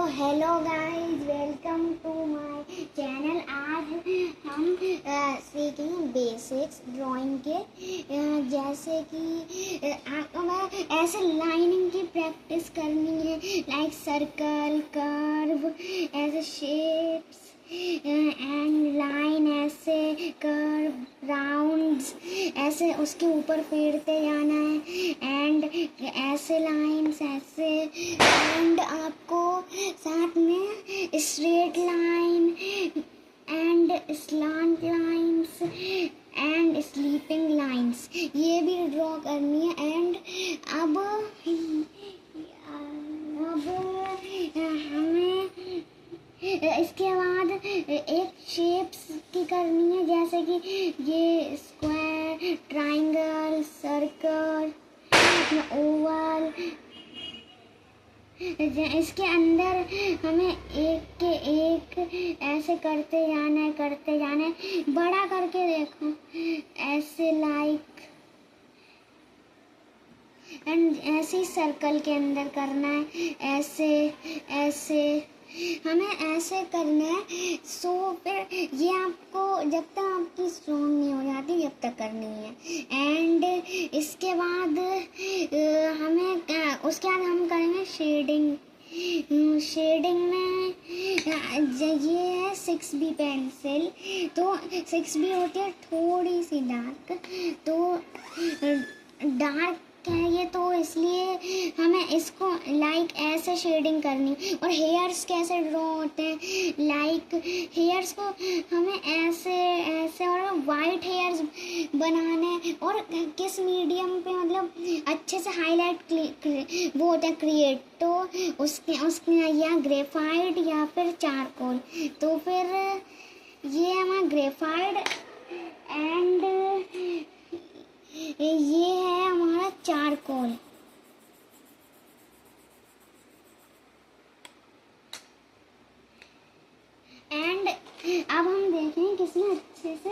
Hello guys, welcome to my channel. आज हम सीखेंगे बेसिक्स ड्राइंग के। जैसे कि हमें ऐसे लाइनिंग की प्रैक्टिस करनी है, लाइक सर्कल, कर्व, ऐसे शेप्स एंड लाइन, ऐसे कर्व, राउंड्स, ऐसे उसके ऊपर फेरते जाना है एंड ऐसे लाइन्स ऐसे। एंड आपको साथ में straight line and slant lines and sleeping lines ये भी ड्रॉ करनी है। एंड अब हमें इसके बाद एक शेप्स की करनी है, जैसे कि ये स्क्वायर, ट्राइंगल, सर्कल, ओवल। इसके अंदर हमें एक के एक ऐसे करते जाना है। बड़ा करके देखो, ऐसे लाइक एंड ऐसे सर्कल के अंदर करना है, ऐसे ऐसे हमें ऐसे करना है। सो फिर ये आपको जब तक आपकी स्ट्रॉन्ग नहीं हो जाती जब तक करनी है। एंड इसके बाद उसके बाद हम करेंगे शेडिंग। शेडिंग में ये है 6B पेंसिल। तो 6B होती है थोड़ी सी डार्क, तो डार्क है ये, तो इसलिए हमें इसको लाइक ऐसे शेडिंग करनी। और हेयर्स कैसे ड्रॉ होते हैं, लाइक हेयर्स को हमें ऐसे ऐसे और वाइट हेयर्स बनाने। और किस मीडियम पे मतलब अच्छे से हाईलाइट वो होता है क्रिएट, तो उसके या ग्रेफाइट या फिर चारकोल। तो फिर ये हमारा ग्रेफाइट एंड ये है हमारा चारकोल। एंड अब हम देखें किसमें अच्छे से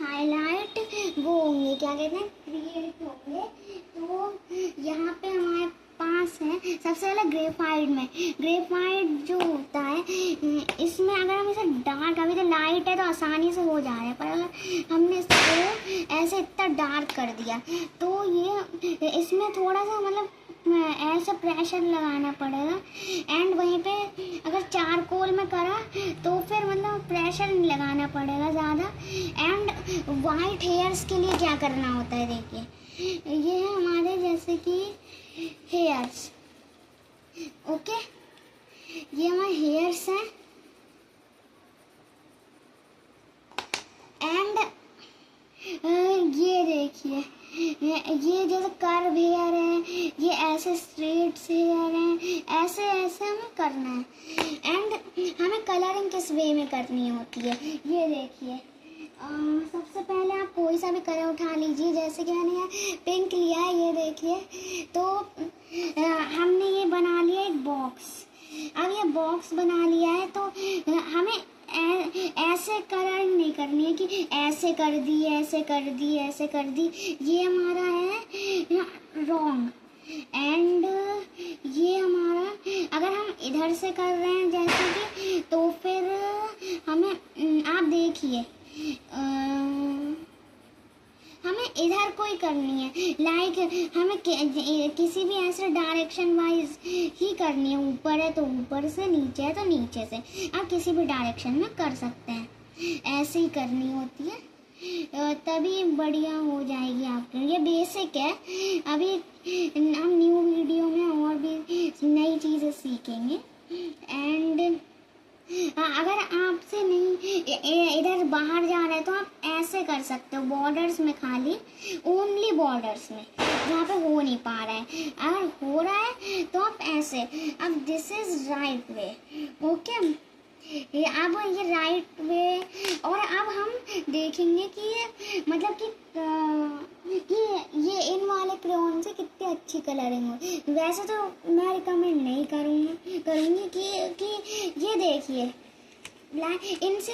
हाईलाइट वो होंगे, क्या कहते हैं, क्रिएट होंगे। तो यहाँ पे हमारे पास है सबसे पहले ग्रेफाइट में। ग्रेफाइट जो होता है इसमें अगर हम इसे डार्क, अभी तो लाइट है तो आसानी से हो जा रहा है, पर अगर हमने इसको ऐसे इतना डार्क कर दिया तो ये इसमें थोड़ा सा मतलब ऐसे प्रेशर लगाना पड़ेगा। एंड वहीं पे अगर चारकोल में करा तो फिर मतलब प्रेशर नहीं लगाना पड़ेगा ज़्यादा। एंड वाइट हेयर्स के लिए क्या करना होता है, देखिए ये है हमारे जैसे कि हेयर्स। ओके, ये हमारे हेयर्स हैं। एंड ये देखिए, ये जैसे कर्व हेयर है, ये ऐसे स्ट्रेट हेयर हैं, ऐसे ऐसे हमें करना है। एंड हमें कलरिंग किस वे में करनी होती है, ये देखिए। सबसे पहले आप कोई सा भी कलर उठा लीजिए, जैसे कि मैंने यहाँ पिंक लिया है, ये देखिए। तो हमने ये बना लिया एक बॉक्स। अब ये बॉक्स बना लिया है तो हमें ऐसे कलरिंग नहीं करनी है कि ऐसे कर दी, ऐसे कर दी, ऐसे कर दी, ये हमारा है रॉन्ग। एंड ये हमारा अगर हम इधर से कर रहे हैं जैसे कि, तो फिर हमें आप देखिए हमें इधर कोई करनी है, लाइक हमें किसी भी ऐसे डायरेक्शन वाइज ही करनी है। ऊपर है तो ऊपर से, नीचे है तो नीचे से, आप किसी भी डायरेक्शन में कर सकते हैं। ऐसे ही करनी होती है, तभी बढ़िया हो जाएगी आपके। ये बेसिक है, अभी हम न्यू वीडियो में और भी नई चीज़ें सीखेंगे। एंड अगर आपसे नहीं इधर बाहर जा रहा है तो आप ऐसे कर सकते हो, बॉर्डर्स में, खाली ओनली बॉर्डर्स में जहाँ पे हो नहीं पा रहा है। अगर हो रहा है तो आप ऐसे। अब this is right way, okay. अब ये राइट वे। और अब हम देखेंगे कि ये मतलब कि ये इन वाले क्रेयॉन से कितनी अच्छी कलरिंग हो। वैसे तो मैं रिकमेंड नहीं करूँगी कि ये देखिए, इनसे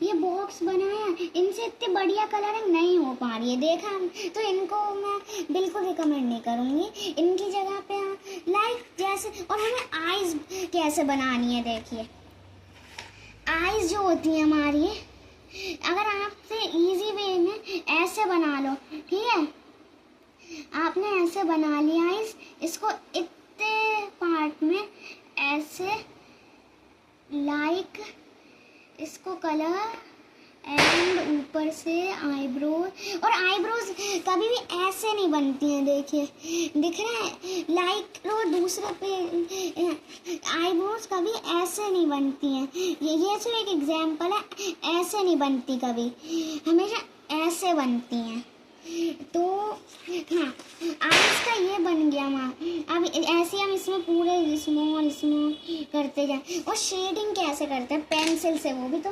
ये बॉक्स बनाया, इनसे इतनी बढ़िया कलरिंग नहीं हो पा रही है, देखा। तो इनको मैं बिल्कुल रिकमेंड नहीं करूँगी। इनकी जगह पे लाइक जैसे, और हमें आईज कैसे बनानी है, देखिए आईज जो होती है हमारी, अगर आपसे इजी वे में ऐसे बना लो, ठीक है। आपने ऐसे बना लिया आईज, इसको इतने पार्ट में ऐसे लाइक इसको कलर एंड ऊपर से आईब्रोज, और आईब्रोज कभी भी ऐसे नहीं बनती हैं, देखिए दिख रहा है लाइक, और दूसरे पे आईब्रोज कभी ऐसे नहीं बनती हैं। ये सिर्फ एक एग्जांपल है, ऐसे नहीं बनती कभी, हमेशा ऐसे बनती हैं। तो हाँ, आइस का ये बन गया माँ। अब ऐसे हम इसमें पूरे स्मॉल स्मॉल करते जाए। और शेडिंग कैसे करते हैं, पेंसिल से, वो भी तो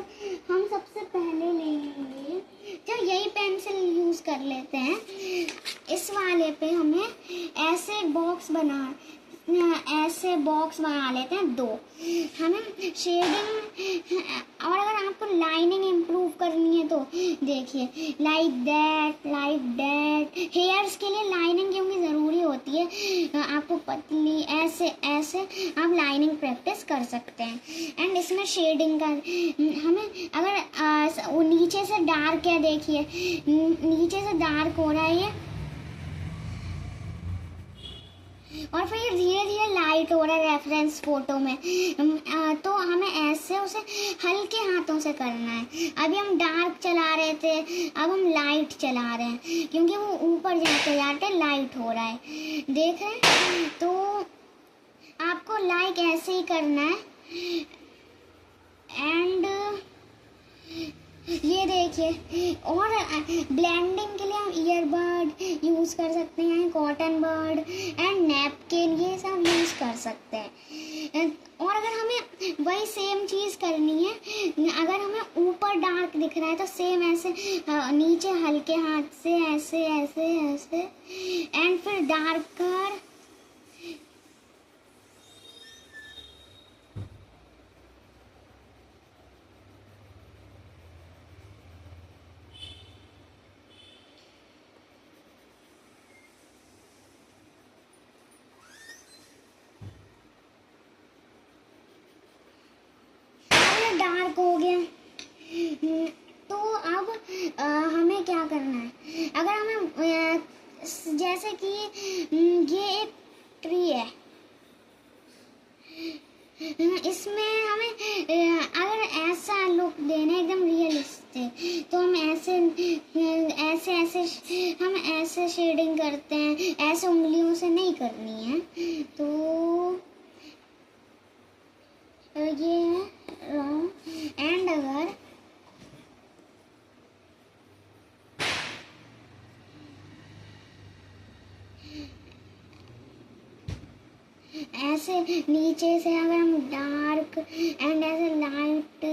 हम सबसे पहले लेंगे, जब यही पेंसिल यूज़ कर लेते हैं। इस वाले पे हमें ऐसे बॉक्स बना लेते हैं, 2 हमें शेडिंग। और अगर आपको लाइनिंग इम्प्रूव करनी है तो देखिए लाइक दैट हेयर्स के लिए लाइनिंग क्योंकि ज़रूरी होती है, आपको पतली ऐसे आप लाइनिंग प्रैक्टिस कर सकते हैं। एंड इसमें शेडिंग का हमें अगर नीचे से डार्क है, देखिए नीचे से डार्क हो रहा है ये, और फिर धीरे धीरे लाइट हो रहा है रेफरेंस फोटो में। तो हमें ऐसे उसे हल्के हाथों से करना है। अभी हम डार्क चला रहे थे, अब हम लाइट चला रहे हैं, क्योंकि वो ऊपर जाते जाते लाइट हो रहा है, देख रहे हैं। तो आपको लाइक ऐसे ही करना है। एंड ये देखिए, और ब्लेंडिंग के लिए हम ईयरबड यूज़ कर सकते हैं, कॉटन बड एंड नैपकिन, ये सब यूज़ कर सकते हैं। और अगर हमें वही सेम चीज़ करनी है, अगर हमें ऊपर डार्क दिख रहा है तो सेम ऐसे नीचे हल्के हाथ से ऐसे एंड फिर डार्कर। डार्क हो गया। तो अब हमें क्या करना है, अगर हमें जैसे कि ये एक ट्री है, इसमें हमें अगर ऐसा लुक देना है एकदम रियलिस्टिक, तो हम हम ऐसे शेडिंग करते हैं, ऐसे उंगलियों से नहीं करनी है। तो ये है रॉन्ग। एंड अगर ऐसे नीचे से अगर हम डार्क एंड ऐसे लाइट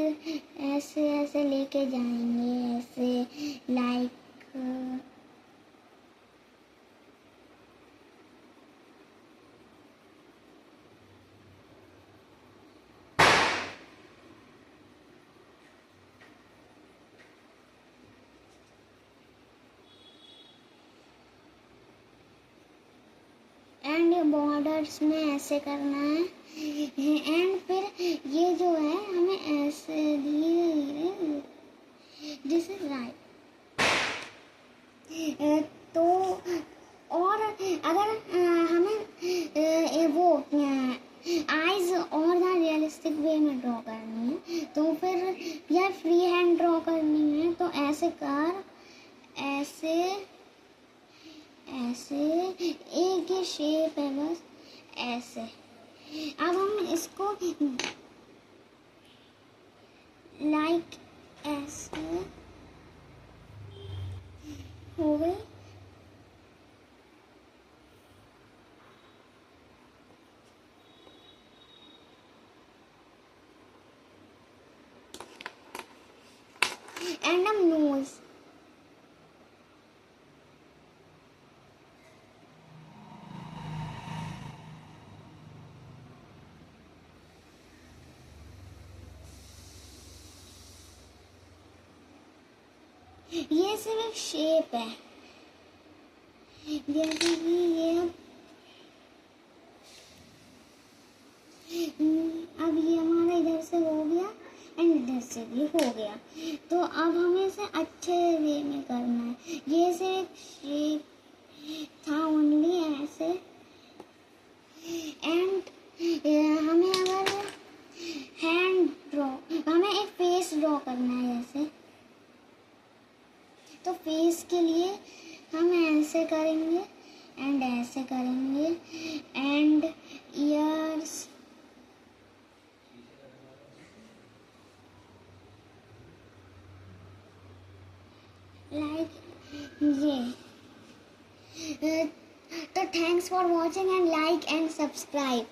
ऐसे लेके जाएंगे, ऐसे लाइक एंड ये बॉर्डर्स में ऐसे करना है। एंड फिर ये जो है हमें ऐसे धीरे धीरे, दिस इज राइट। तो और अगर हमें वो आईज और ज़्यादा रियलिस्टिक वे में ड्रॉ करनी है, तो फिर या फ्री हैंड ड्रॉ करनी है, तो ऐसे कर, ऐसे एक ही शेप है बस, ऐसे। अब हम इसको लाइक ऐसे हो गई। एंड हम नोज, ये सिर्फ एक शेप है, जैसे कि ये अब ये हमारा इधर से हो गया एंड इधर से भी हो गया। तो अब हमें इसे अच्छे वे में करना है। ये सिर्फ एक शेप था ओनली ऐसे। एंड हमें अगर हैंड ड्रॉ, हमें एक फेस ड्रॉ करना है जैसे, तो फेस के लिए हम ऐसे करेंगे एंड ऐसे करेंगे एंड ईयर्स लाइक ये। तो thanks for watching and like and subscribe.